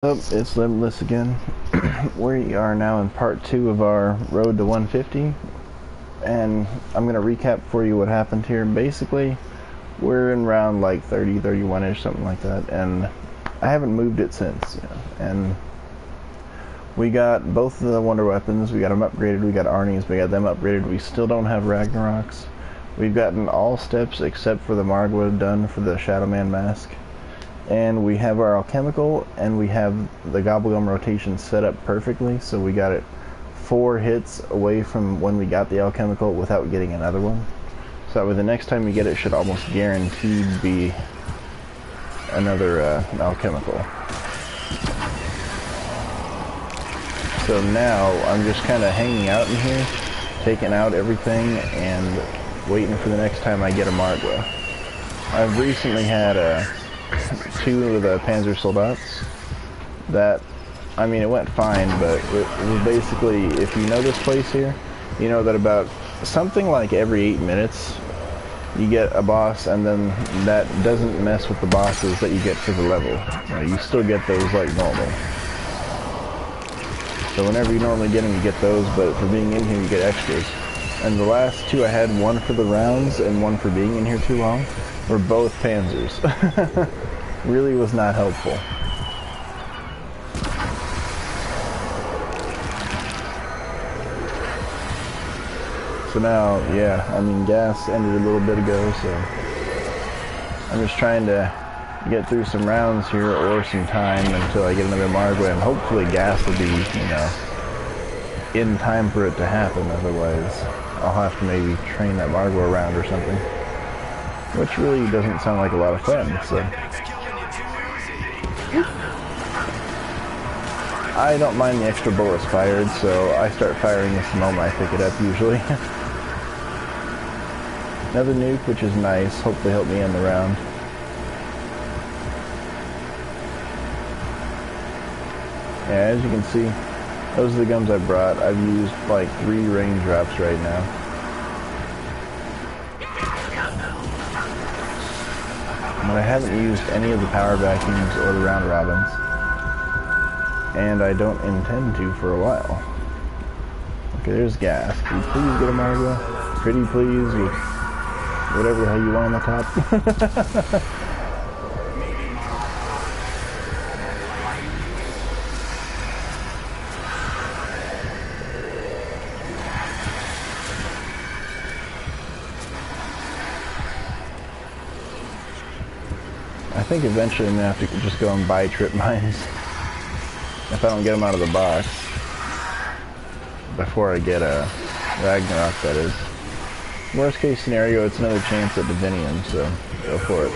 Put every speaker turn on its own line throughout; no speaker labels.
Up, it's Limitless again. We are now in part 2 of our road to 150, and I'm going to recap for you what happened here. Basically, we're in round like 30, 31-ish, something like that, and I haven't moved it since, and we got both of the wonder weapons. We got them upgraded. We got arnies. We got them upgraded. We still don't have Ragnaroks. We've gotten all steps except for the margwa done for the shadowman mask. And we have our alchemical, and we have the Gobblegum rotation set up perfectly, so we got it 4 hits away from when we got the alchemical without getting another one. So that way the next time we get it should almost guaranteed be another alchemical. So now I'm just kind of hanging out in here, taking out everything, and waiting for the next time I get a margwa. I've recently had 2 of the Panzer Soldats that, I mean, it went fine, but it was basically, if you know this place here, you know that about something like every 8 minutes you get a boss, and then that doesn't mess with the bosses that you get for the level. You still get those like normal. So whenever you normally get them, you get those, but for being in here you get extras. And the last 2 I had, one for the rounds and one for being in here too long, were both Panzers. Really was not helpful. So now, yeah, I mean, gas ended a little bit ago, so I'm just trying to get through some rounds here or some time until I get another margwa, and hopefully gas will be, in time for it to happen. Otherwise, I'll have to maybe train that margwa around or something, which really doesn't sound like a lot of fun, so. I don't mind the extra bullets fired, so I start firing this the moment I pick it up, usually. Another nuke, which is nice. Hopefully help me end the round. Yeah, as you can see, those are the guns I brought. I've used like 3 raindrops right now. But I haven't used any of the power vacuums or the round robins. And I don't intend to for a while. Okay, there's gas. Can you please get a margwa? Pretty please, with whatever the hell you want on the top. I think eventually I'm going to have to just go and buy trip mines. If I don't get them out of the box before I get a Ragnarok, that is. Worst case scenario, it's another chance at Divinium, so go for it.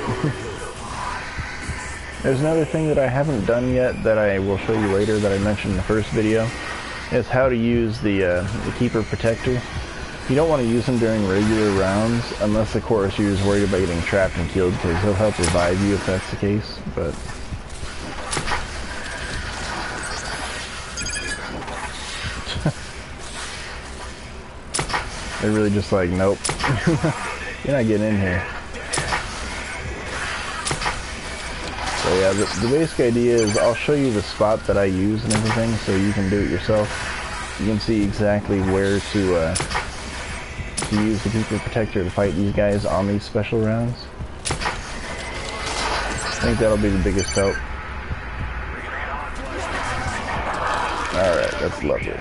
There's another thing that I haven't done yet that I will show you later that I mentioned in the first video. Is how to use the Keeper Protector. You don't want to use him during regular rounds, unless of course you're just worried about getting trapped and killed, because he'll help revive you if that's the case, but... They're really just like, nope, you're not getting in here. So yeah, the basic idea is I'll show you the spot that I use and everything, so you can do it yourself. You can see exactly where to use the Keeper Protector to fight these guys on these special rounds. I think that'll be the biggest help. Alright, that's lovely.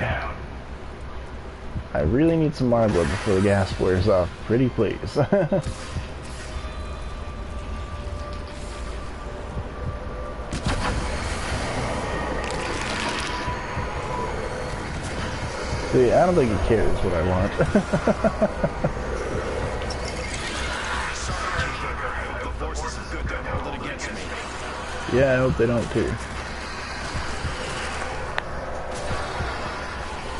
I really need some margwa before the gas wears off. Pretty please. See, I don't think he cares what I want. Yeah, I hope they don't too.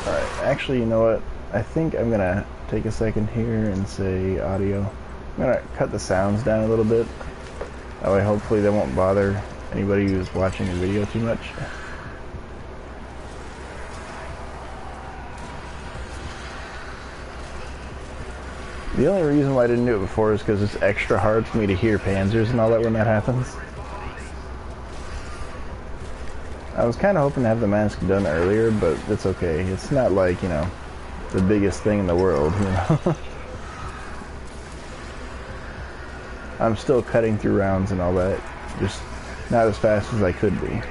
Alright, actually, you know what? I think I'm gonna take a second here and say audio. I'm gonna cut the sounds down a little bit. That way hopefully they won't bother anybody who's watching the video too much. The only reason why I didn't do it before is because it's extra hard for me to hear Panzers and all that when that happens. I was kind of hoping to have the mask done earlier, but it's okay. It's not like, you know, the biggest thing in the world, you know. I'm still cutting through rounds and all that, just not as fast as I could be.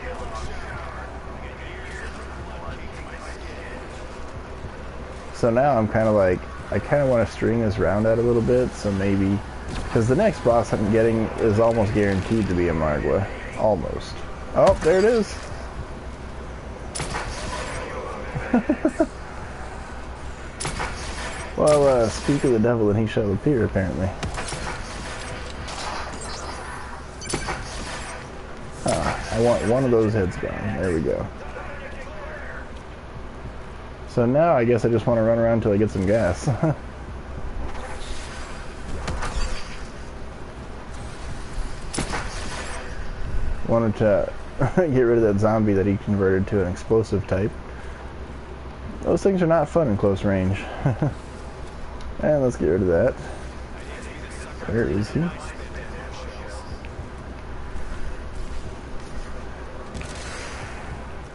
So now I'm kind of like, I kind of want to string this round out a little bit, so maybe, because the next boss I'm getting is almost guaranteed to be a margwa. Almost. Oh, there it is. Well, speak of the devil and he shall appear, apparently. I want one of those heads gone. There we go. So now I guess I just want to run around until I get some gas. Wanted to get rid of that zombie that he converted to an explosive type. Those things are not fun in close range. And let's get rid of that. Where is he?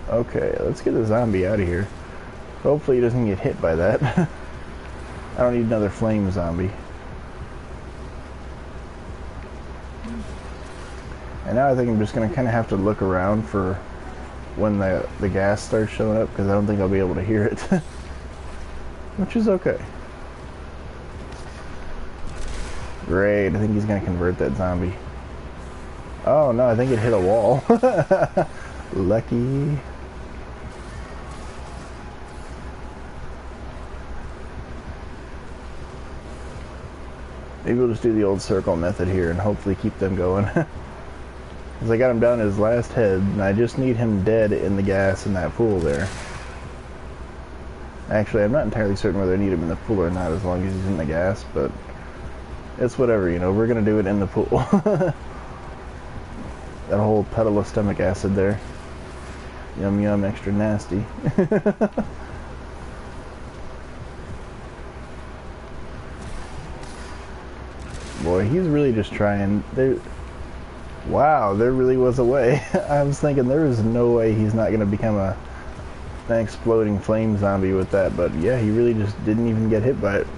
Okay, let's get the zombie out of here. Hopefully he doesn't get hit by that. I don't need another flame zombie. And now I think I'm just going to kind of have to look around for when the gas starts showing up, because I don't think I'll be able to hear it. Which is okay. Great, I think he's going to convert that zombie. Oh no, I think it hit a wall. Lucky. Maybe we'll just do the old circle method here and hopefully keep them going. Because I got him down to his last head, and I just need him dead in the gas in that pool there. Actually, I'm not entirely certain whether I need him in the pool or not, as long as he's in the gas, but it's whatever, you know, we're going to do it in the pool. That whole petal of stomach acid there. Yum yum, extra nasty. Boy, he's really just trying. Wow, there really was a way. I was thinking there is no way he's not going to become an exploding flame zombie with that, but yeah, he really just didn't even get hit by it.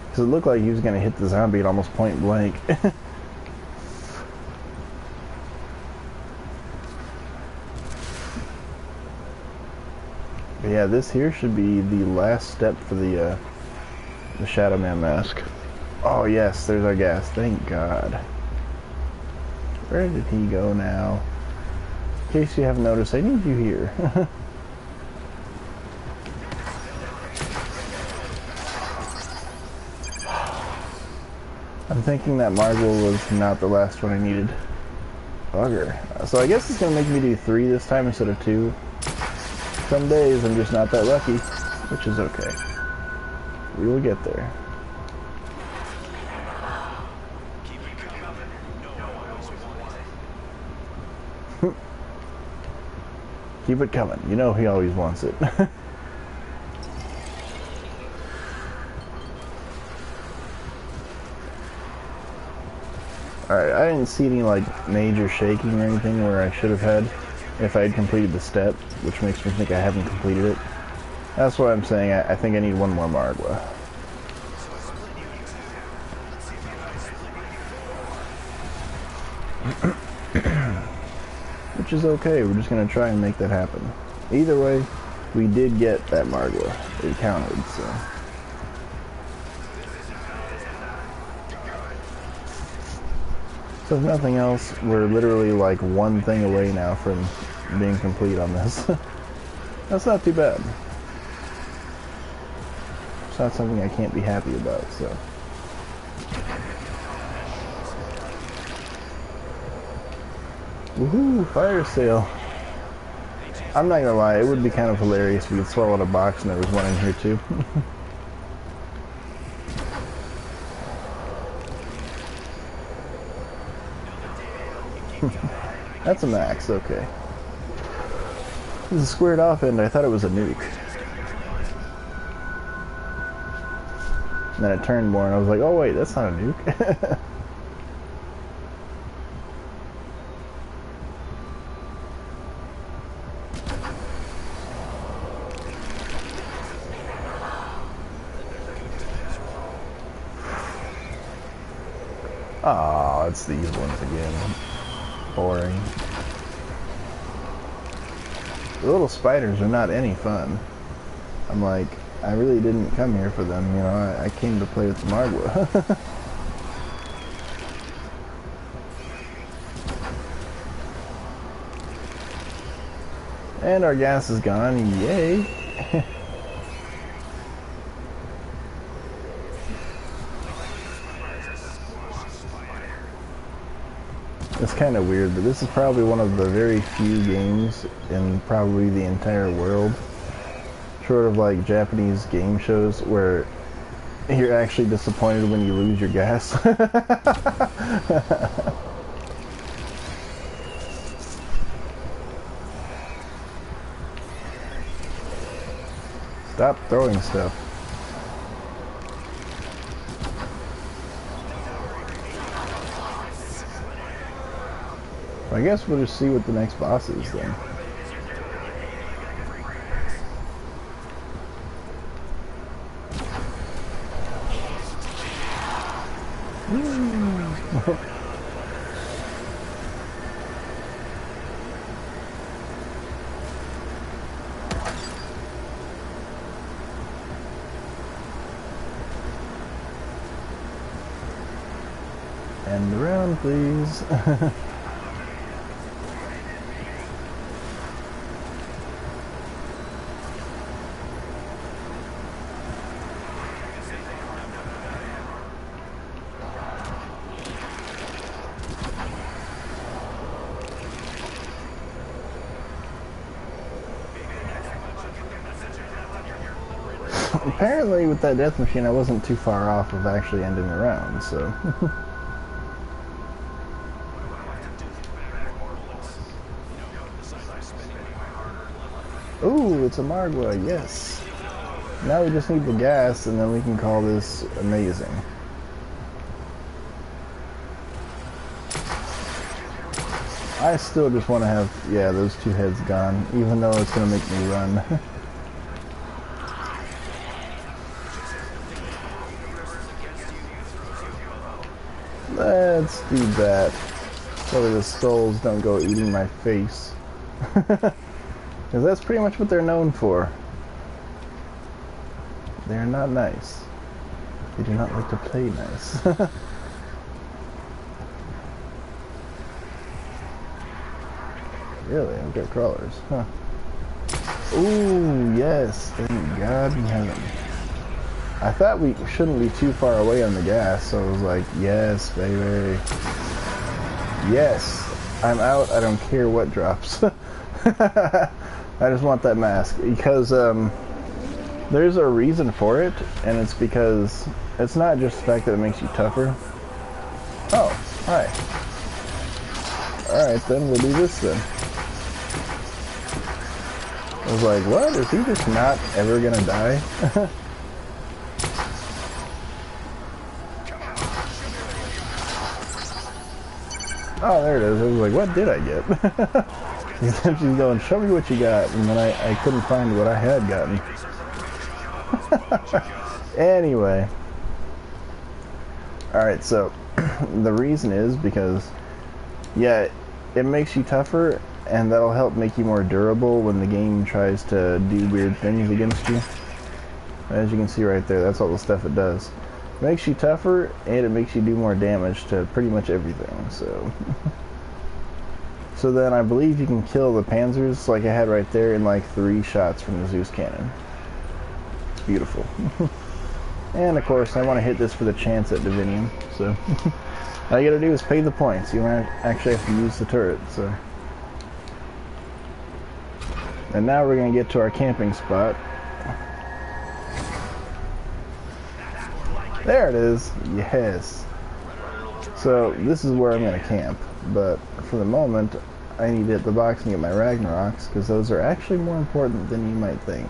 Because it looked like he was going to hit the zombie at almost point blank. But yeah, this here should be the last step for the shadowman mask. Oh yes, there's our gas. Thank God. Where did he go now? In case you haven't noticed, I need you here. I'm thinking that margwa was not the last one I needed. Bugger. So I guess it's going to make me do 3 this time instead of 2. Some days I'm just not that lucky, which is okay. We will get there. Keep it coming. You know he always wants it. Alright, I didn't see any like major shaking or anything where I should have had if I had completed the step, which makes me think I haven't completed it. That's why I'm saying I think I need one more margwa. Which is okay, we're just going to try and make that happen. Either way, we did get that margwa. It counted, so. So if nothing else, we're literally like one thing away now from being complete on this. That's not too bad. It's not something I can't be happy about, so. Woohoo, fire sale. I'm not gonna lie, it would be kind of hilarious if we could swallow a box and there was one in here too. That's a max, okay. This is a squared off end, I thought it was a nuke. And then it turned more and I was like, oh wait, that's not a nuke. Oh, it's these ones again. Boring. The little spiders are not any fun. I'm like, I really didn't come here for them, you know, I came to play with the margwa. And our gas is gone, yay! It's kind of weird, but this is probably one of the very few games in probably the entire world, short of like Japanese game shows, where you're actually disappointed when you lose your gas. Stop throwing stuff. I guess we'll just see what the next boss is then. End the round, please. Apparently with that death machine I wasn't too far off of actually ending the round, so... Ooh, it's a margwa, yes! Now we just need the gas and then we can call this amazing. I still just want to have, yeah, those two heads gone, even though it's going to make me run. Let's do that, so the skulls don't go eating my face. Because that's pretty much what they're known for. They're not nice. They do not like to play nice. Really? I've got crawlers, huh? Ooh, yes, thank God in heaven. I thought we shouldn't be too far away on the gas, so I was like, yes, baby. Yes, I'm out, I don't care what drops. I just want that mask, because there's a reason for it, and it's because it's not just the fact that it makes you tougher. Oh, hi. Alright, then we'll do this then. I was like, what? Is he just not ever gonna die? Oh, there it is. I was like, what did I get? She's going, show me what you got. And then I couldn't find what I had gotten. Anyway. Alright, so the reason is because, yeah, it makes you tougher, and that'll help make you more durable when the game tries to do weird things against you. As you can see right there, that's all the stuff it does. It makes you tougher, and it makes you do more damage to pretty much everything, so... So then I believe you can kill the panzers, like I had right there, in like 3 shots from the Zeus cannon. It's beautiful. And of course, I want to hit this for the chance at Divinium, so... All you gotta do is pay the points. You don't actually have to use the turret, so... And now we're gonna get to our camping spot. There it is. Yes. So this is where I'm going to camp, but for the moment I need to hit the box and get my Ragnaroks, because those are actually more important than you might think.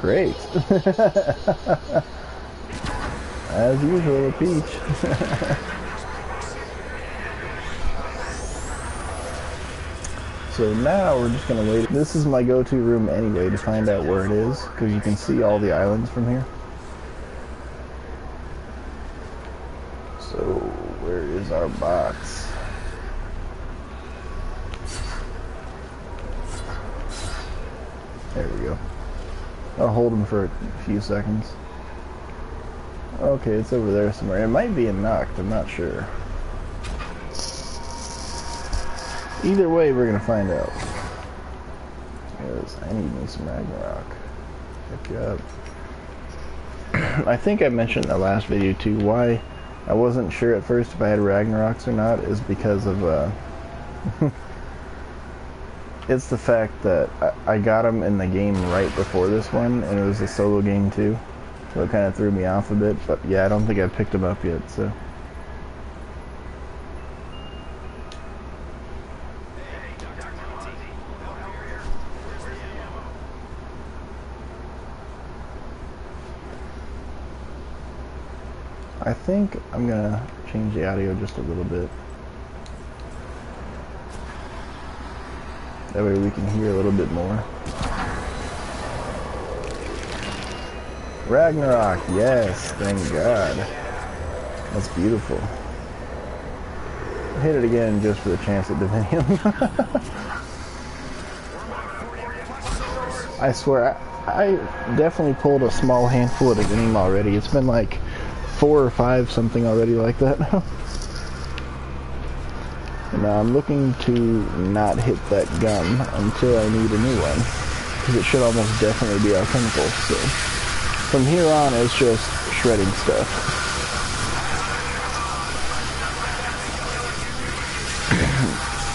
Great. As usual, a peach. So now we're just going to wait. This is my go-to room anyway to find out where it is, because you can see all the islands from here. box. There we go. I'll hold him for a few seconds. Okay, it's over there somewhere. It might be in Noct, I'm not sure. Either way, we're gonna find out. Because I need me some Ragnarok. Heck up. I think I mentioned in the last video too, why I wasn't sure at first if I had Ragnaroks or not is because of, it's the fact that I got them in the game right before this one, and it was a solo game too. So it kind of threw me off a bit, but yeah, I don't think I've picked them up yet, so. I think I'm gonna change the audio just a little bit. That way we can hear a little bit more. Ragnarok, yes, thank God. That's beautiful. Hit it again just for the chance at Divinium. I swear, I definitely pulled a small handful of Divinium already. It's been like 4 or 5 something already like that. Now I'm looking to not hit that gun until I need a new one, because it should almost definitely be alchemicals. So from here on, it's just shredding stuff.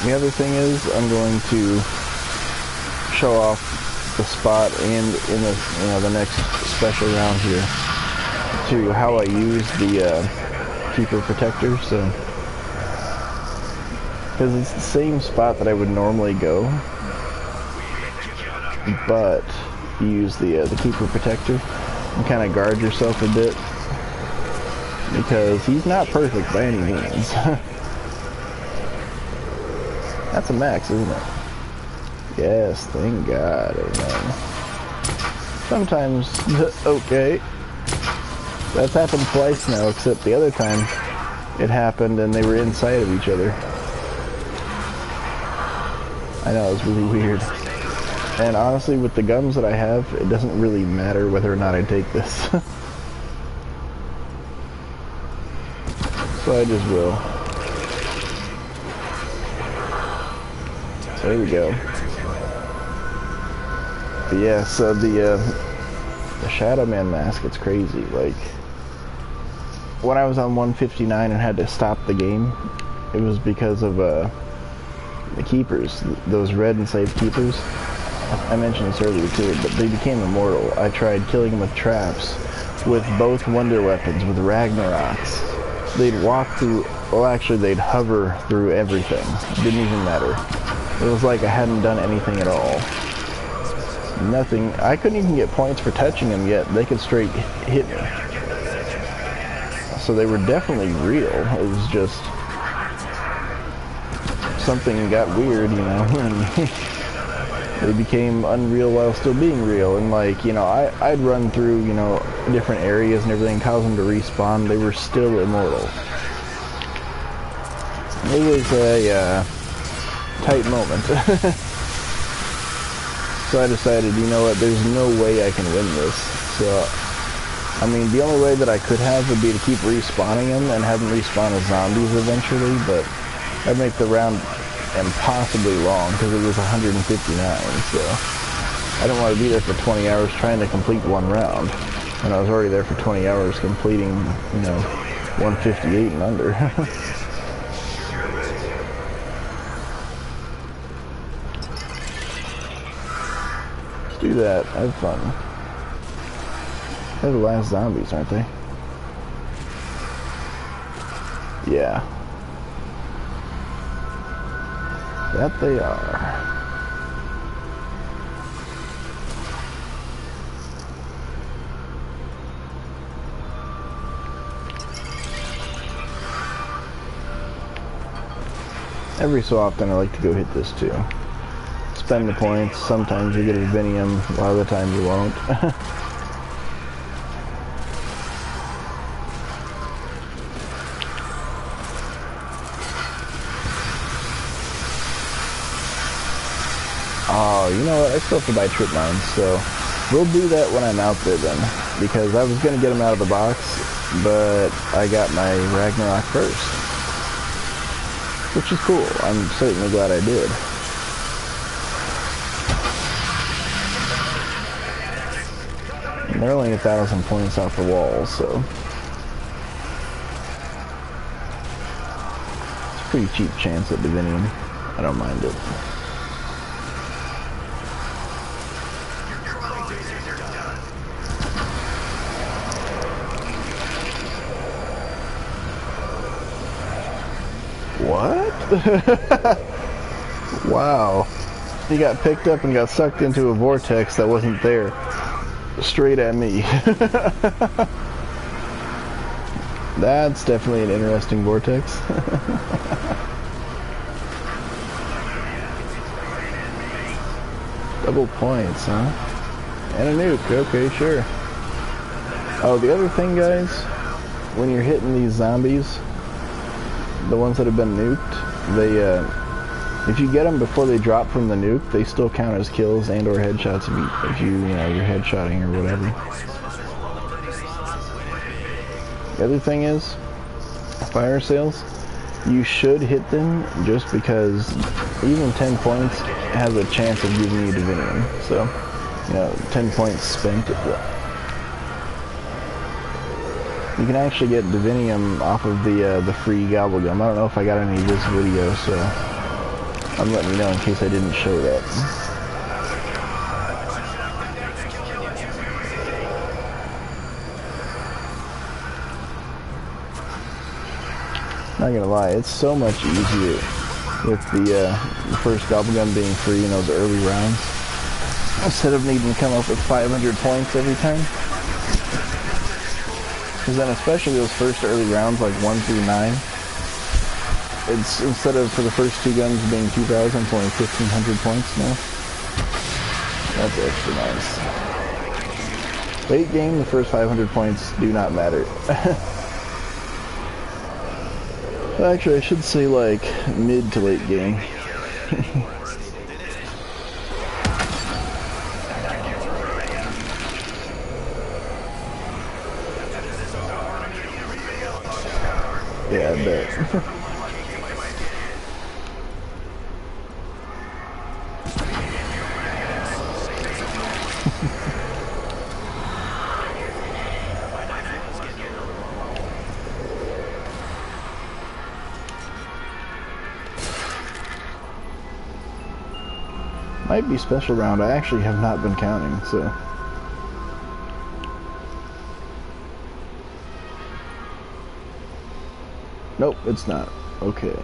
The other thing is, I'm going to show off the spot and in the the next special round here to how I use the keeper protector. So. Because it's the same spot that I would normally go, but you use the keeper protector and kind of guard yourself a bit, because he's not perfect by any means. That's a max, isn't it? Yes, thank God, amen. Sometimes, okay, that's happened twice now, except the other time it happened and they were inside of each other. I know, it's really weird. And honestly, with the guns that I have, it doesn't really matter whether or not I take this. So I just will. There we go. But yeah, so the shadowman mask, it's crazy. Like, when I was on 159 and had to stop the game, it was because of the keepers, those red enslaved keepers. I mentioned this earlier too, but they became immortal. I tried killing them with traps, with both wonder weapons, with Ragnaroks. They'd walk through, well actually they'd hover through everything. It didn't even matter. It was like I hadn't done anything at all. Nothing. I couldn't even get points for touching them yet. They could straight hit me. So they were definitely real. It was just something got weird, and they became unreal while still being real. And like, I'd run through, different areas and everything, cause them to respawn. They were still immortal. It was a tight moment. So I decided, you know what, there's no way I can win this. So, I mean, the only way that I could have would be to keep respawning them and have them respawn as zombies eventually, but that'd make the round impossibly long because it was 159, so I don't want to be there for 20 hours trying to complete one round, and I was already there for 20 hours completing, 158 and under. Let's do that, have fun. They're the last zombies, aren't they? Yeah. That they are. Every so often I like to go hit this too. Spend the points, sometimes you get a Vinium, a lot of the time you won't. Oh, you know what? I still have to buy trip mines, so we'll do that when I'm out there then. Because I was going to get them out of the box, but I got my Ragnarok first. Which is cool. I'm certainly glad I did. And they're only 1,000 points off the wall, so it's a pretty cheap chance at Divinium. I don't mind it. What? Wow. He got picked up and got sucked into a vortex that wasn't there. Straight at me. That's definitely an interesting vortex. Double points, huh? And a nuke. Okay, sure. Oh, the other thing, guys, when you're hitting these zombies, the ones that have been nuked, they, if you get them before they drop from the nuke, they still count as kills and or headshots if you know, you're headshotting or whatever. The other thing is, fire sales, you should hit them just because even 10 points has a chance of giving you Divinium. So, you know, 10 points spent. You can actually get Divinium off of the free Gobblegum. I don't know if I got any of this video, so I'm letting you know in case I didn't show that. Not gonna lie, it's so much easier with the first Gobblegum being free in those early rounds instead of needing to come up with 500 points every time. Because then especially those first early rounds, like 1 through 9, it's, instead of for the first two guns being 2,000, it's only 1,500 points now. That's extra nice. Late game, the first 500 points do not matter. Actually, I should say like mid to late game. Yeah, I bet. Might be special round. I actually have not been counting, so. Nope, it's not. Okay.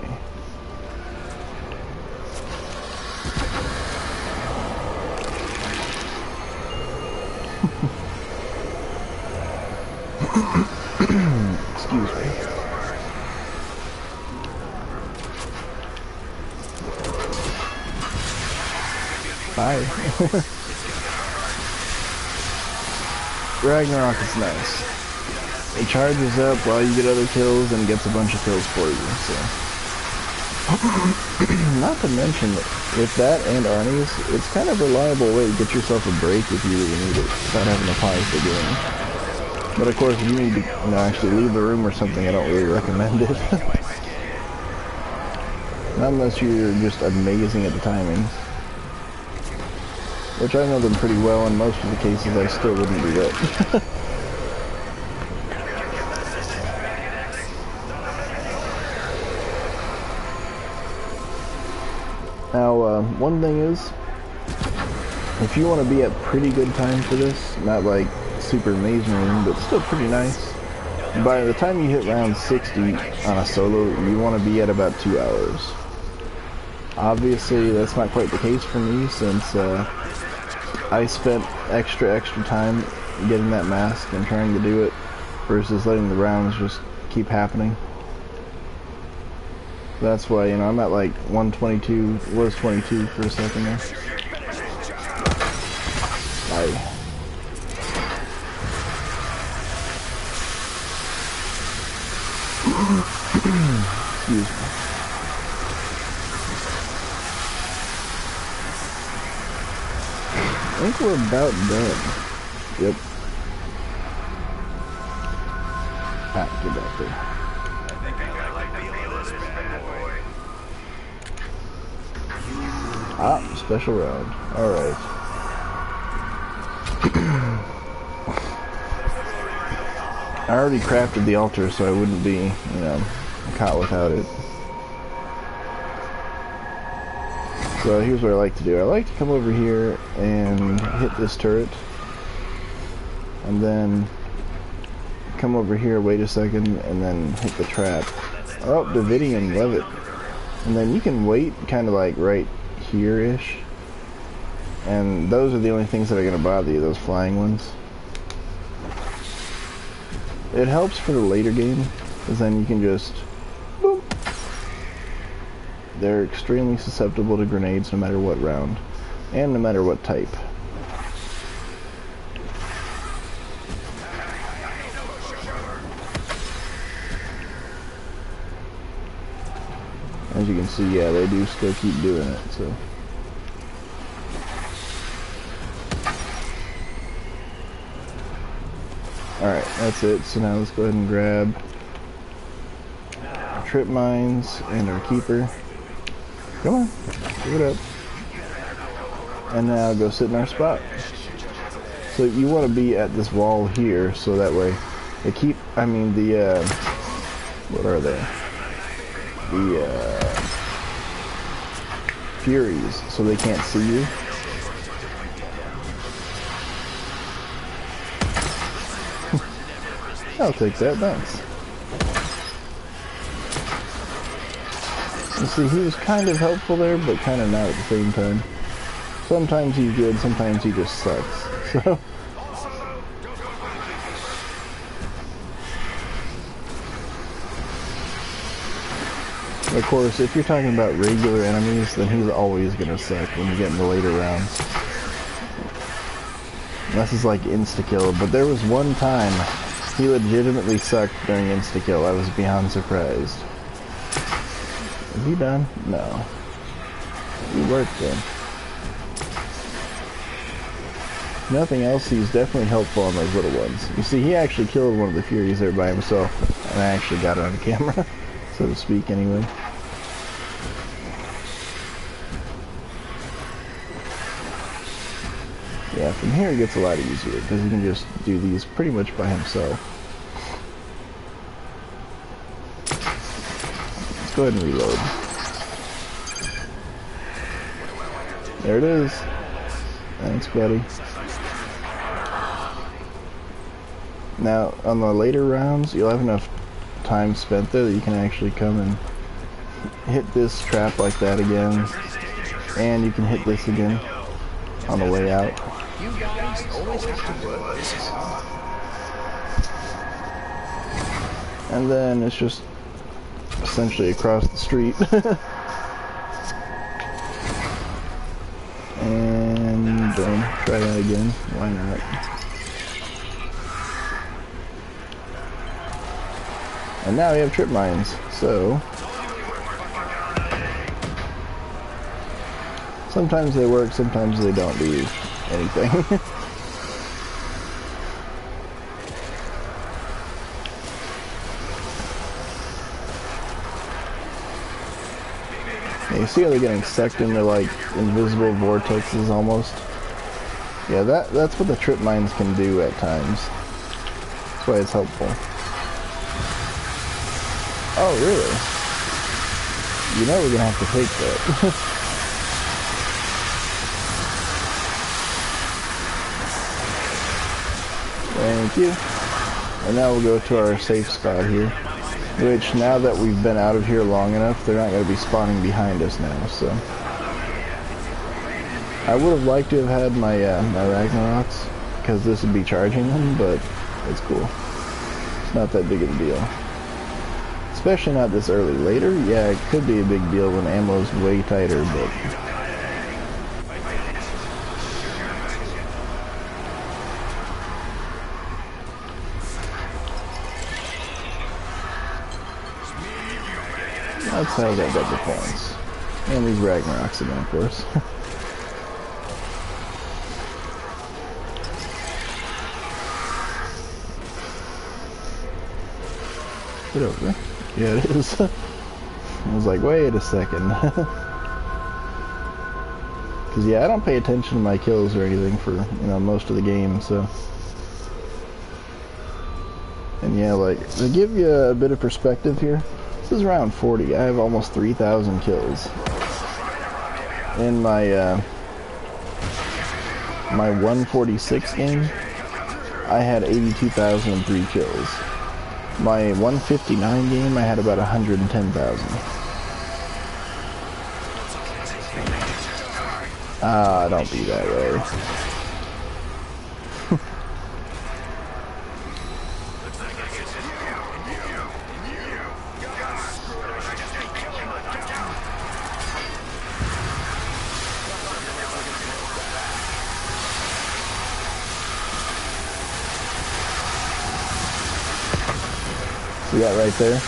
Excuse me. Bye. Ragnarok is nice. It charges up while you get other kills and gets a bunch of kills for you, so. Not to mention, with that and arnies, it's kind of a reliable way to get yourself a break if you really need it, without having to pause the game. But of course, if you need to, you know, actually leave the room or something, I don't really recommend it. Not unless you're just amazing at the timings. Which I know them pretty well, in most of the cases I still wouldn't do that. Now, one thing is, if you want to be at pretty good time for this, not like super amazing room, but still pretty nice, by the time you hit round 60 on a solo, you want to be at about 2 hours. Obviously, that's not quite the case for me, since I spent extra time getting that mask and trying to do it versus letting the rounds just keep happening. That's why, you know, I'm at like 122, was 22 for a second there. Bye. Excuse me. I think we're about done. Yep. Ah, get back there.
I think I like the feel of this bad boy.
Ah, special round. Alright. I already crafted the altar so I wouldn't be, you know, caught without it. So here's what I like to do. I like to come over here and hit this turret. And then come over here, wait a second, and then hit the trap. Oh, Davidian, love it. And then you can wait kind of like right here-ish. And those are the only things that are going to bother you, those flying ones. It helps for the later game, because then you can just boop. They're extremely susceptible to grenades no matter what round, and no matter what type. As you can see, yeah, they do still keep doing it, so. Alright, that's it. So now let's go ahead and grab our trip mines and our keeper. Come on, give it up. And now go sit in our spot. So you want to be at this wall here, so that way they keep, what are they? The Furies, so they can't see you. I'll take that, thanks. You see, he was kind of helpful there, but kind of not at the same time. Sometimes he's good, sometimes he just sucks. So, of course, if you're talking about regular enemies, then he's always gonna suck when you get in the later rounds. Unless it's like insta-kill, but there was one time he legitimately sucked during insta-kill. I was beyond surprised. Is he done? No. He worked then. Nothing else, he's definitely helpful on those little ones. You see, he actually killed one of the Furies there by himself, and I actually got it on camera, so to speak, anyway. Yeah, from here it gets a lot easier, because he can just do these pretty much by himself. Let's go ahead and reload. There it is. Thanks, buddy. Now, on the later rounds, you'll have enough time spent there that you can actually come and hit this trap like that again, and you can hit this again on the way out.
You guys always have to put this on.
And then it's just essentially across the street. And boom, try that again. Why not? And now we have trip mines, so sometimes they work, sometimes they don't do anything. You see how they're getting sucked into like invisible vortexes almost? Yeah, that's what the trip mines can do at times. That's why it's helpful. Oh, really? You know we're gonna have to take that. Thank you. And now we'll go to our safe spot here. Which, now that we've been out of here long enough, they're not going to be spawning behind us now, so. I would have liked to have had my, my Ragnaroks, because this would be charging them, but it's cool. It's not that big of a deal. Especially not this early. Later, yeah, it could be a big deal when ammo's way tighter, but... That's how I got double points. And these Ragnaroks again, of course. it over? Yeah, it is. I was like, wait a second. Because, yeah, I don't pay attention to my kills or anything for, you know, most of the game, so. And, yeah, like, to give you a bit of perspective here, this is round 40. I have almost 3,000 kills. In my, my 146 game, I had 82,003 kills. My 159 game, I had about 110,000. Ah, don't be that way. See that right there?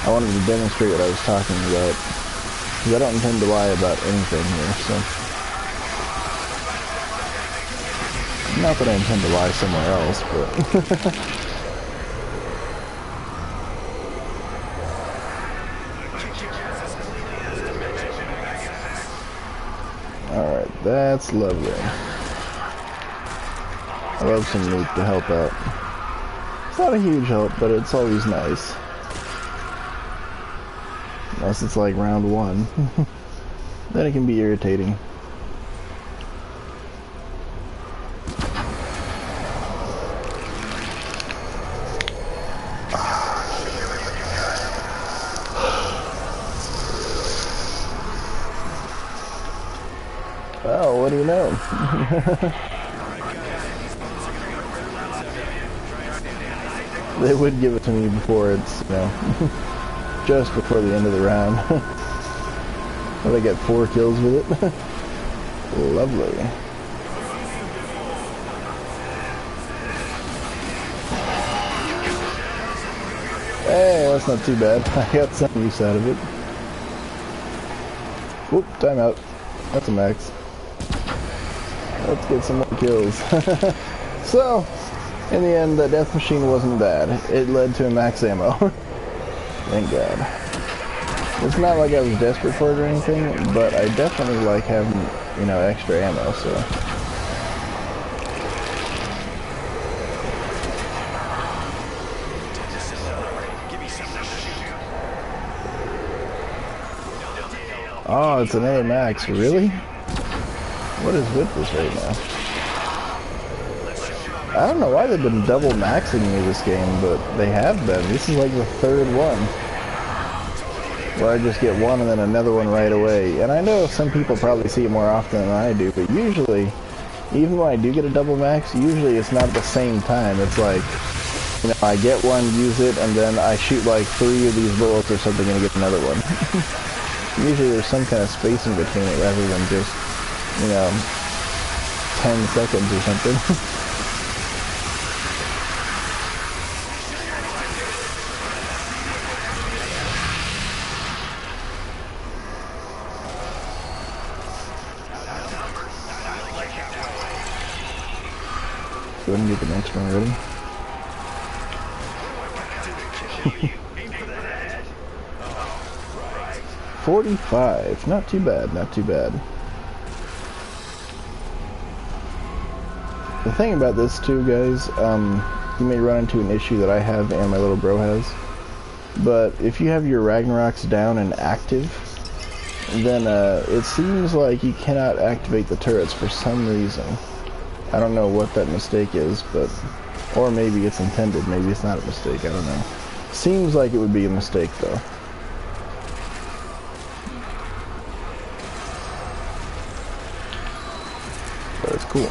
I wanted to demonstrate what I was talking about. Because I don't intend to lie about anything here, so. Not that I intend to lie somewhere else, but. Alright, that's lovely. I love some loot to help out. It's not a huge help, but it's always nice. Unless it's like round 1. Then it can be irritating. Oh, what do you know? They would give it to me before it's, you know, just before the end of the round. But I get 4 kills with it. Lovely. Hey, that's not too bad. I got some use out of it. Whoop, timeout. That's a max. Let's get some more kills. So, in the end, the death machine wasn't bad. It led to a max ammo. Thank God. It's not like I was desperate for it or anything, but I definitely like having, you know, extra ammo, so. Oh, it's an A max, really? What is with this right now? I don't know why they've been double maxing me this game, but they have been. This is like the 3rd one. Where I just get one and then another one right away. And I know some people probably see it more often than I do, but usually, even when I do get a double max, usually it's not at the same time. It's like, you know, I get one, use it, and then I shoot like 3 of these bullets or something and get another one. Usually there's some kind of spacing between it rather than just, you know, 10 seconds or something. Go ahead and get the next one ready. 45, not too bad, not too bad. The thing about this too, guys, you may run into an issue that I have and my little bro has, but if you have your Ragnaroks down and active, then it seems like you cannot activate the turrets for some reason. I don't know what that mistake is, but, or maybe it's intended, maybe it's not a mistake, I don't know. Seems like it would be a mistake though. But it's cool.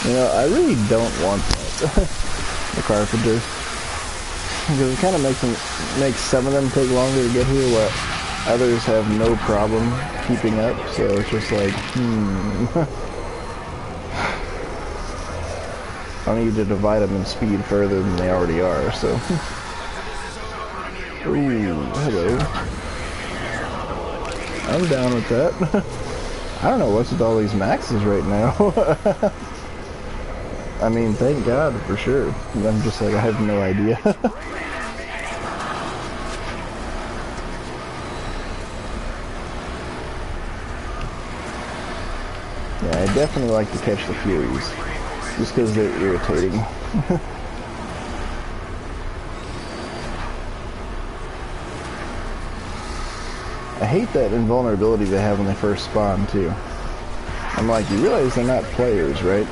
You know, I really don't want that. The carpenter. Because it kind of makes some of them take longer to get here, while others have no problem keeping up, so it's just like, I need to divide them in speed further than they already are, so. Ooh, hello. I'm down with that. I don't know what's with all these maxes right now. I mean, thank God for sure. I'm just like, I have no idea. Yeah, I definitely like to catch the Furies, just because they're irritating. I hate that invulnerability they have when they first spawn, too. I'm like, you realize they're not players, right?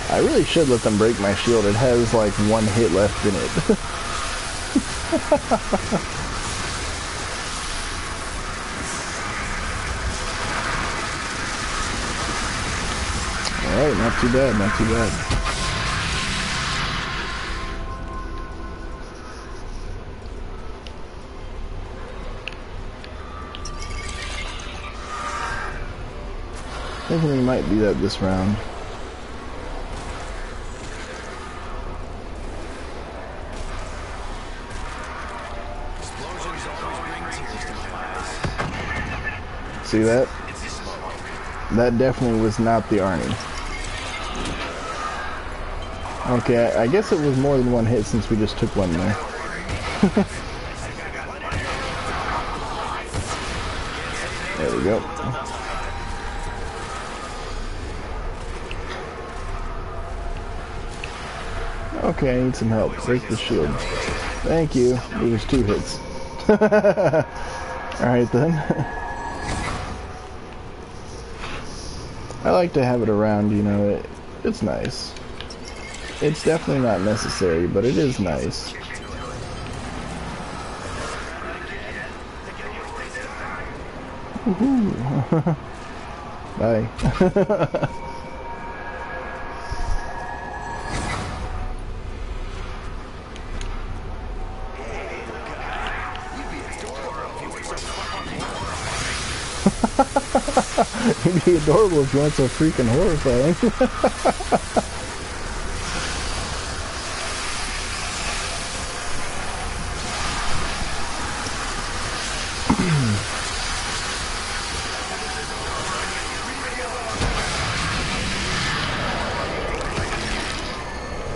I really should let them break my shield. It has like one hit left in it. Alright, not too bad, not too bad. Thinking we might do that this round. See that? That definitely was not the Arnie. Okay, I guess it was more than one hit since we just took one there. There we go. Okay, I need some help. Break the shield. Thank you. It was 2 hits. Alright then. I like to have it around, you know, it's nice. It's definitely not necessary, but it is nice. Woohoo! Bye. It'd be adorable if you weren't so freaking horrifying.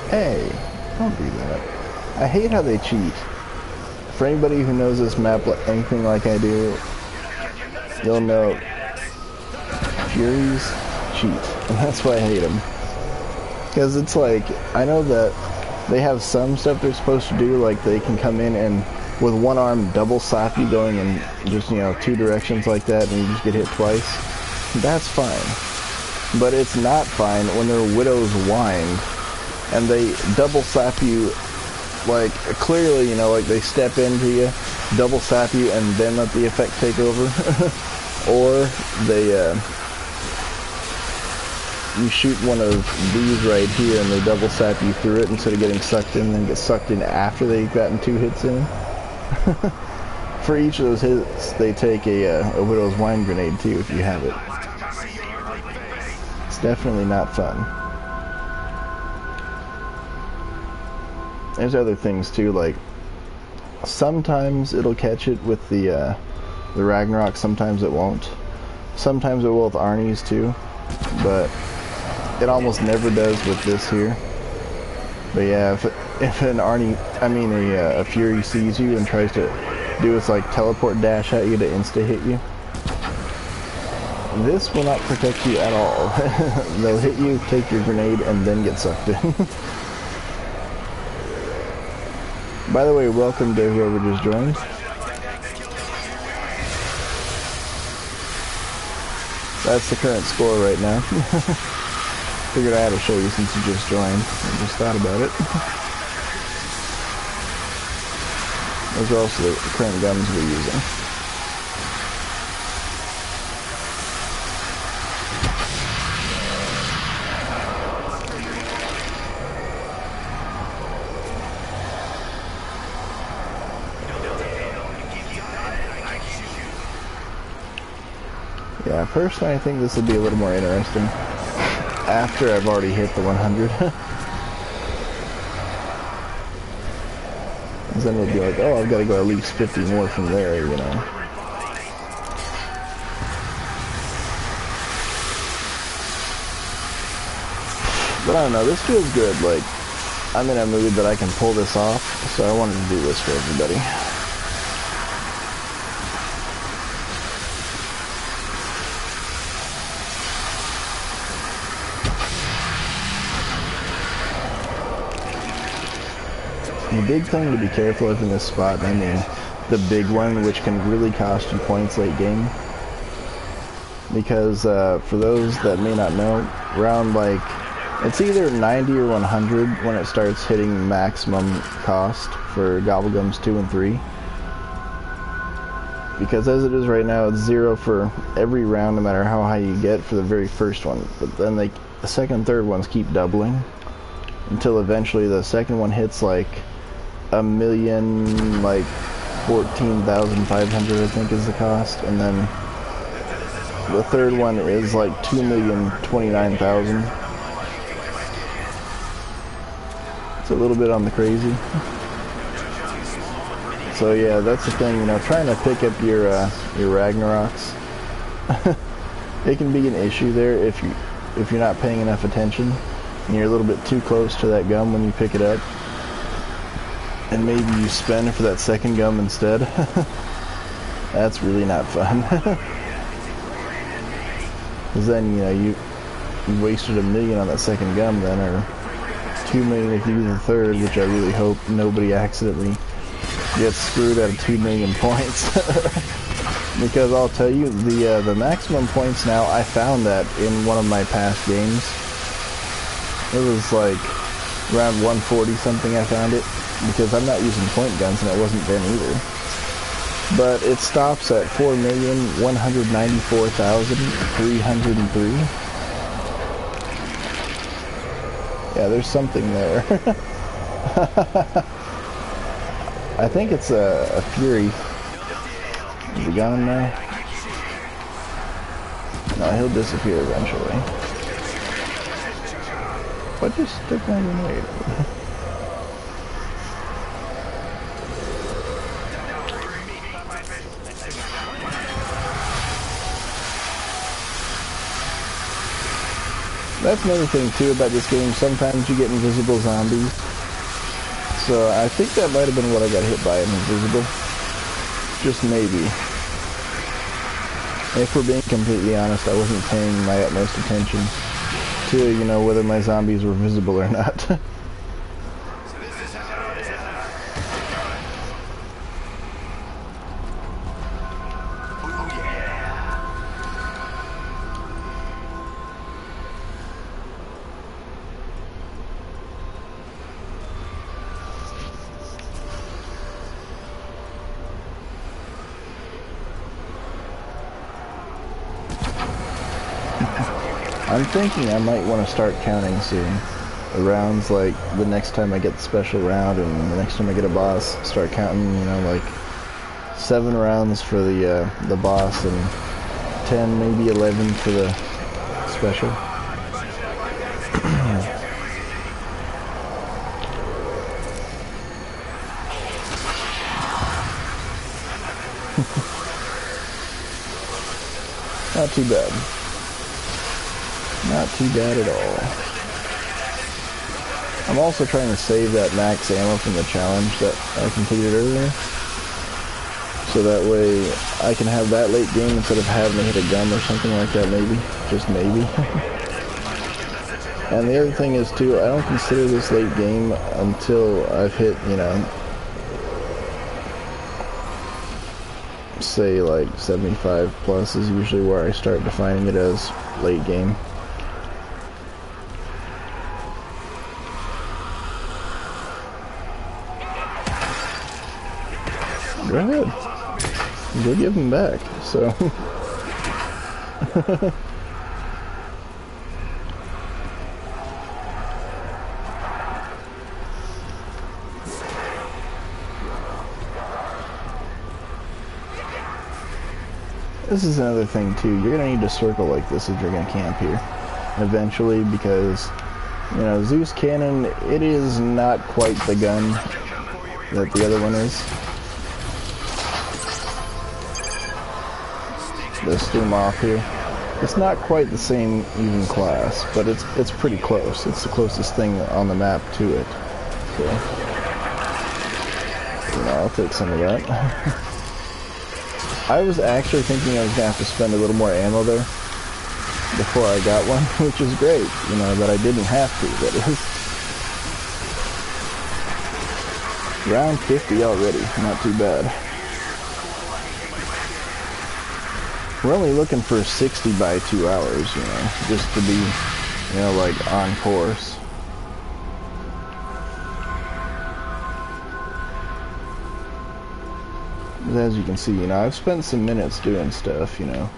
Hey, don't do that. I hate how they cheat. For anybody who knows this map anything like I do, you'll know Furies cheat, and that's why I hate them. Because it's like, I know that they have some stuff they're supposed to do, like they can come in and with one arm double slap you going in just, you know, 2 directions like that, and you just get hit twice. That's fine. But it's not fine when they're Widow's Wind, and they double slap you, like, clearly, you know, like they step into you, double slap you, and then let the effect take over. Or they, you shoot one of these right here and they double slap you through it instead of getting sucked in, then get sucked in after they've gotten 2 hits in. For each of those hits, they take a Widow's Wine grenade too, if you have it. It's definitely not fun. There's other things too, like sometimes it'll catch it with the Ragnarok, sometimes it won't. Sometimes it will with Arnies too, but it almost never does with this here. But yeah, if an Arnie, I mean a Fury sees you and tries to do its like teleport dash at you to insta hit you, this will not protect you at all. They'll hit you, take your grenade, and then get sucked in. By the way, welcome to whoever just joined. That's the current score right now. Figured I had to show you since you just joined. I just thought about it. Those are also the current guns we're using. personally, I think this will be a little more interesting after I've already hit the 100. Because then it'll be like, oh, I've got to go at least 50 more from there, you know. But I don't know, this feels good. Like, I'm in a mood that I can pull this off, so I wanted to do this for everybody. The big thing to be careful of in this spot, I mean, the big one, which can really cost you points late game, because for those that may not know, around like, it's either 90 or 100 when it starts hitting maximum cost for Gobblegums 2 and 3. Because as it is right now, it's 0 for every round, no matter how high you get for the very first one. But then the second and third ones keep doubling until eventually the second one hits like 1,000,000, like 14,500 I think is the cost, and then the third one is like 2,029,000. It's a little bit on the crazy. So yeah, that's the thing, you know, trying to pick up your Ragnaroks. It can be an issue there if you're not paying enough attention and you're a little bit too close to that gum when you pick it up. And maybe you spend for that second gum instead. That's really not fun. Because then, you know, you wasted 1,000,000 on that second gum then, or 2,000,000 if you do the third, which I really hope nobody accidentally gets screwed out of 2,000,000 points. Because I'll tell you, the maximum points now, I found that in one of my past games. It was like around 140 something I found it, because I'm not using point guns and it wasn't then either. But it stops at 4,194,303. Yeah, there's something there. I think it's a Fury. Is he gone now? No, he'll disappear eventually. What just took my grenade? That's another thing too about this game. Sometimes you get invisible zombies. So I think that might have been what I got hit by, an invisible. Just maybe. If we're being completely honest, I wasn't paying my utmost attention to, you know, whether my zombies were visible or not. I'm thinking I might want to start counting soon. The rounds, like the next time I get the special round and the next time I get a boss, start counting, you know, like 7 rounds for the boss and 10, maybe 11 for the special. Not too bad. Not too bad at all. I'm also trying to save that max ammo from the challenge that I completed earlier. So that way I can have that late game instead of having to hit a gum or something like that, maybe. Just maybe. And the other thing is too, I don't consider this late game until I've hit, you know, say like 75 plus is usually where I start defining it as late game. Go ahead. Go give them back. So. This is another thing too. You're gonna need to circle like this if you're gonna camp here eventually, because you know Zeus Cannon, it is not quite the gun that the other one is. Let's zoom off here. It's not quite the same even class, but it's pretty close. It's the closest thing on the map to it. So, you know, I'll take some of that. I was actually thinking I was gonna have to spend a little more ammo there before I got one, which is great, you know, that I didn't have to, that is. Round 50 already, not too bad. We're only looking for 60 by 2 hours, you know, just to be, you know, like on course. But as you can see, you know, I've spent some minutes doing stuff, you know,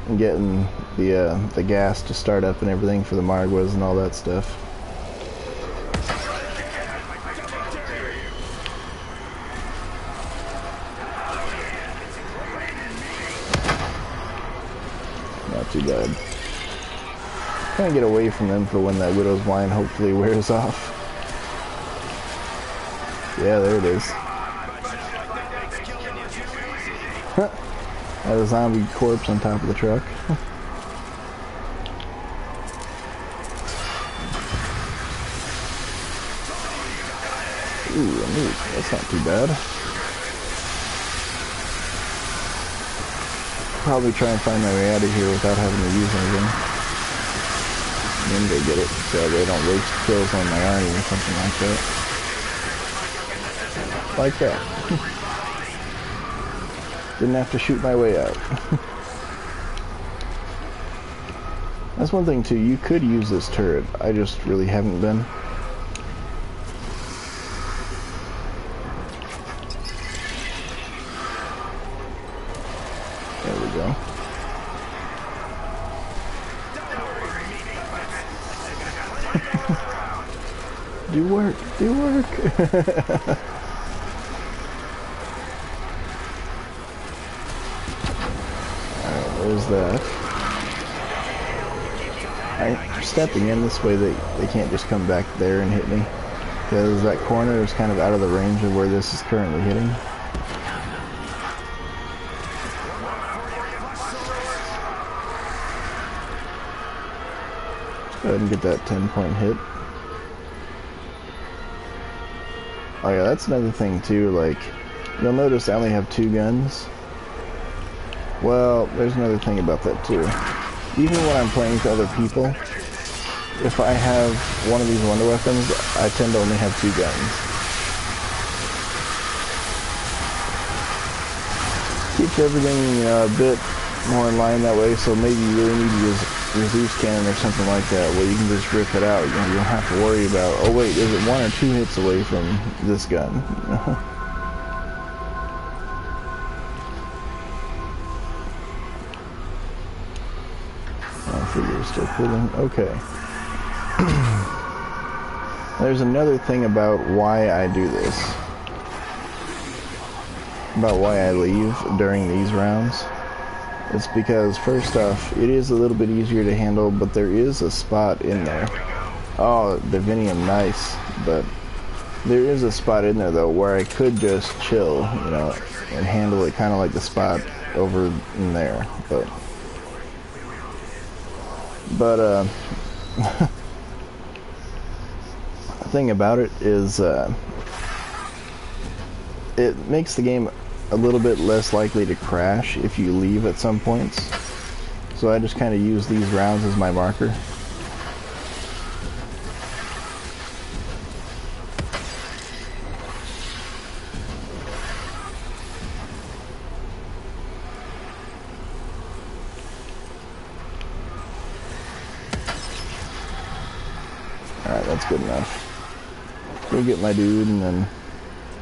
and getting the gas to start up and everything for the margwas and all that stuff. Not too bad. Trying to get away from them for when that widow's wine hopefully wears off. Yeah, there it is. Had a zombie corpse on top of the truck. Ooh, a nuke. That's not too bad. Probably try and find my way out of here without having to use anything. And then go get it so they don't waste kills on my arnie or something like that. Like that. Didn't have to shoot my way out. That's one thing too, you could use this turret. I just really haven't been. There we go. Do work, do work. There's that. I'm stepping in this way they can't just come back there and hit me, because that corner is kind of out of the range of where this is currently hitting. Let's go ahead and get that 10-point hit. Oh yeah, that's another thing too, like, you'll notice I only have 2 guns. Well, there's another thing about that too. Even when I'm playing with other people, if I have one of these wonder weapons, I tend to only have 2 guns. Keeps everything, you know, a bit more in line that way, so maybe you really need to use your Zeus cannon or something like that, where you can just rip it out. You know, you don't have to worry about, oh wait, is it 1 or 2 hits away from this gun? Figure still pulling. Okay. There's another thing about why I do this. About why I leave during these rounds. It's because, first off, it is a little bit easier to handle, but there is a spot in there. Oh, Divinium, nice. But there is a spot in there, though, where I could just chill, you know, and handle it kind of like the spot over in there. But the thing about it is it makes the game a little bit less likely to crash if you leave at some points. So I just kind of use these rounds as my marker. Alright, that's good enough. Go get my dude and then...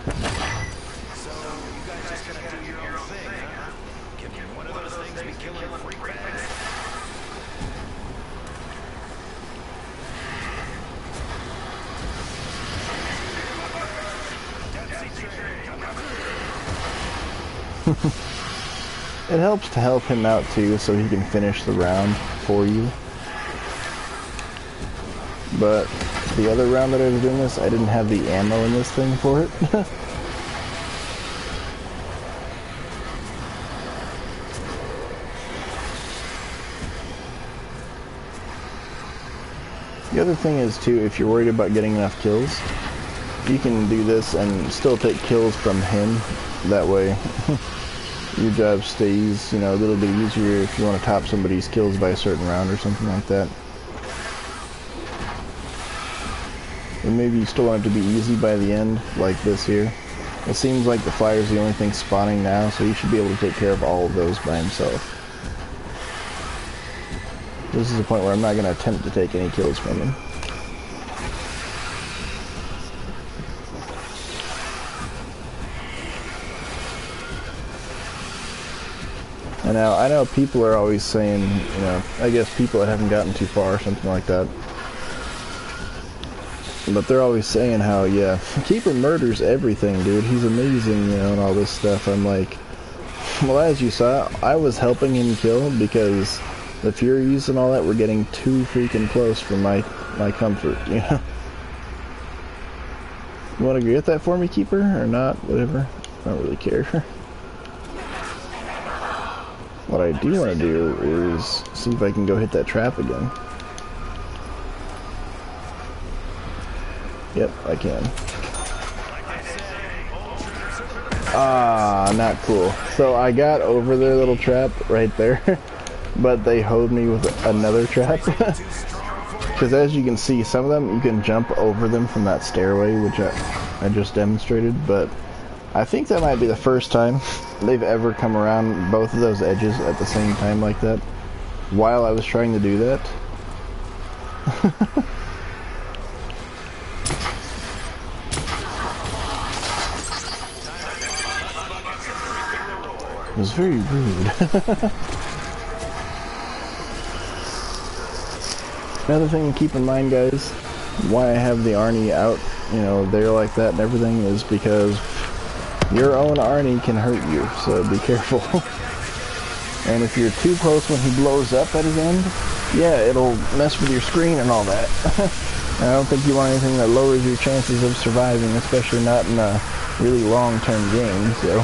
So, you guys just gotta do your own thing, huh? Can one of those things be killing freak bags?
It helps to help him out too, so he can finish the round for you. But the other round that I was doing this, I didn't have the ammo in this thing for it. The other thing is too, if you're worried about getting enough kills, you can do this and still take kills from him. That way, your job stays, you know, a little bit easier if you want to top somebody's kills by a certain round or something like that. And maybe you still want it to be easy by the end, like this here. It seems like the flyer's the only thing spawning now, so he should be able to take care of all of those by himself. This is the point where I'm not going to attempt to take any kills from him. And now, I know people are always saying, you know, I guess people that haven't gotten too far or something like that. But they're always saying how, yeah, Keeper murders everything, dude. He's amazing, you know, and all this stuff. I'm like, well, as you saw, I was helping him kill because the Furies and all that were getting too freaking close for my comfort, you know? You want to get that for me, Keeper, or not? Whatever. I don't really care. What I do want to do is see if I can go hit that trap again. Yep, I can. Ah, not cool. So I got over their little trap right there, but they hoed me with another trap. Because as you can see, some of them, you can jump over them from that stairway, which I just demonstrated, but I think that might be the first time they've ever come around both of those edges at the same time like that, while I was trying to do that. It was very rude. Another thing to keep in mind, guys, why I have the Arnie out, you know, there like that and everything, is because your own Arnie can hurt you, so be careful. And if you're too close when he blows up at his end, yeah, it'll mess with your screen and all that. I don't think you want anything that lowers your chances of surviving, especially not in a really long-term game, so...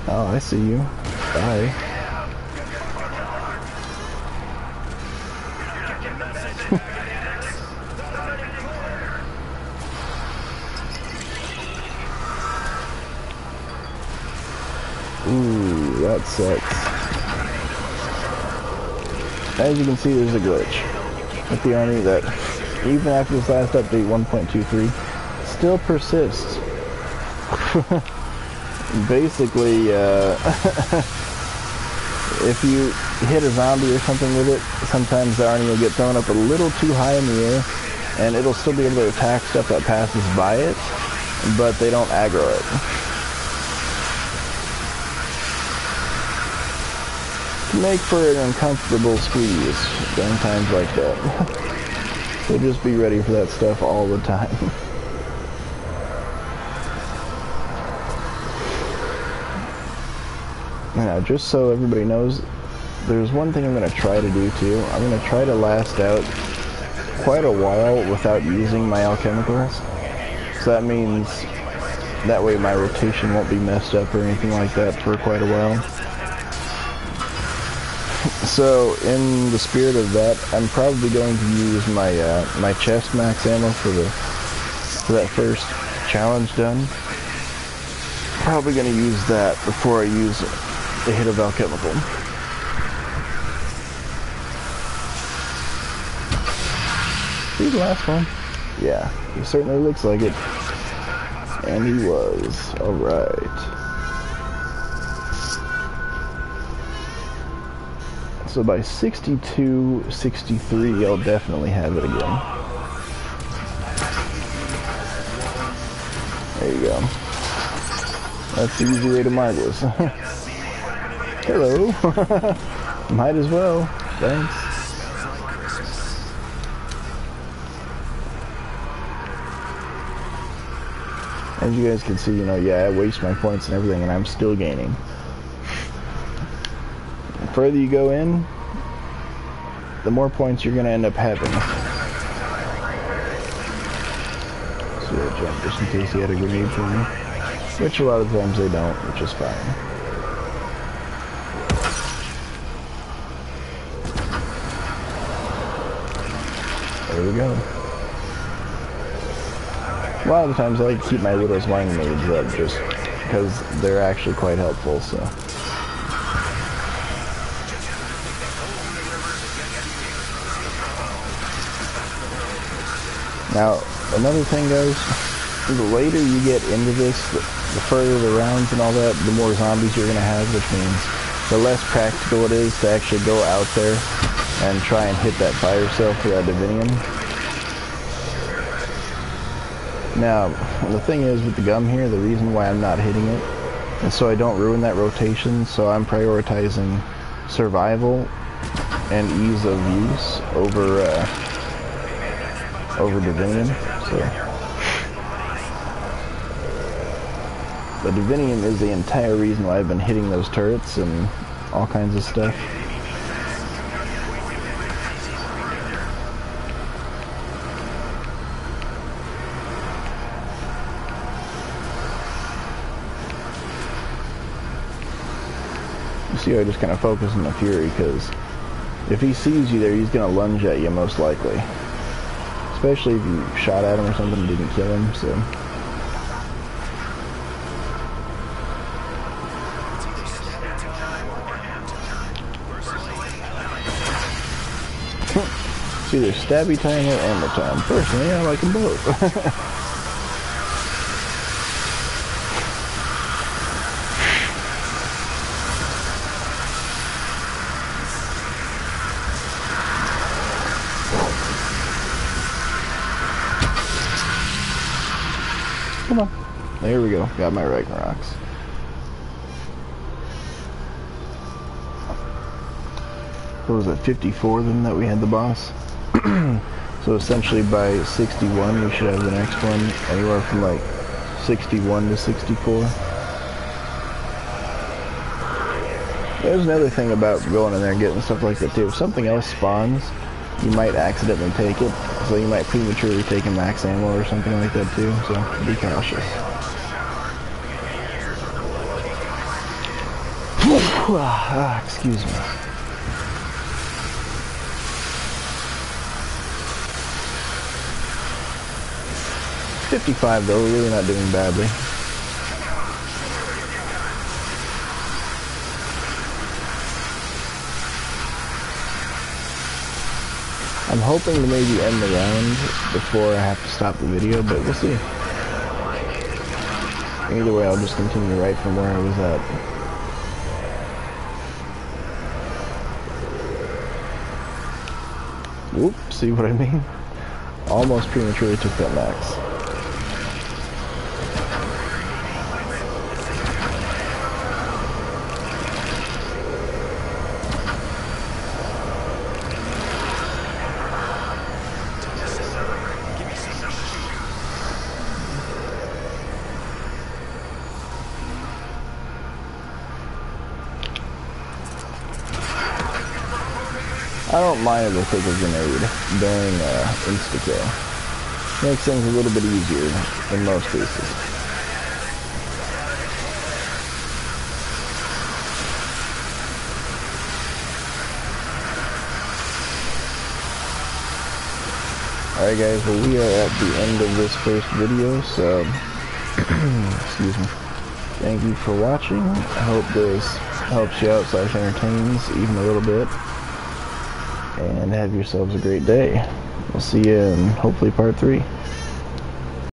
Oh, I see you. Bye. Ooh, that sucks. As you can see, there's a glitch with the Arnie that, even after this last update 1.23, still persists. Basically, if you hit a zombie or something with it, sometimes the Arnie will get thrown up a little too high in the air, and it'll still be able to attack stuff that passes by it, but they don't aggro it. To make for an uncomfortable squeeze during times like that. So just be ready for that stuff all the time. Now, just so everybody knows, there's one thing I'm going to try to do too. I'm going to try to last out quite a while without using my alchemicals. So that means that way my rotation won't be messed up or anything like that for quite a while. So in the spirit of that, I'm probably going to use my my chest max ammo for that first challenge done. Probably going to use that before I use a hit of alchemical. See the last one? Yeah, he certainly looks like it. And he was. Alright. So by 62, 63, I'll definitely have it again. There you go. That's the easy way to margwas. Hello. Might as well. Thanks. As you guys can see, you know, yeah, I waste my points and everything, and I'm still gaining. The further you go in, the more points you're going to end up having. So I jump just in case he had a grenade for me. Which a lot of times they don't, which is fine. There we go. A lot of the times I like to keep my Widow's Wine Maids up just because they're actually quite helpful, so. Now, another thing guys, the later you get into this, the further the rounds and all that, the more zombies you're going to have, which means the less practical it is to actually go out there and try and hit that fire cell for that divinium. Now, the thing is with the gum here, the reason why I'm not hitting it is so I don't ruin that rotation, so I'm prioritizing survival and ease of use over divinium. So the divinium is the entire reason why I've been hitting those turrets and all kinds of stuff. You see, I just kind of focus on the Fury, because if he sees you there, he's going to lunge at you most likely. Especially if you shot at him or something and didn't kill him, so. It's either stabby time or ammo time. Personally, I like them both. Come on. There we go. Got my Ragnaroks. What was it, 54 then that we had the boss? So essentially by 61 we should have the next one anywhere from like 61 to 64. There's another thing about going in there and getting stuff like that too. If something else spawns, you might accidentally take it. So you might prematurely take a max ammo or something like that too. So be cautious. Excuse me. $55 though, we're really not doing badly. I'm hoping to maybe end the round before I have to stop the video, but we'll see. Either way, I'll just continue right from where I was at. Whoop, see what I mean? Almost prematurely took that max. I don't mind if I take a grenade during insta-kill. Makes things a little bit easier in most cases. Alright guys, well we are at the end of this first video, so excuse me. Thank you for watching. I hope this helps you out / entertains even a little bit. And have yourselves a great day. We'll see you in hopefully part 3.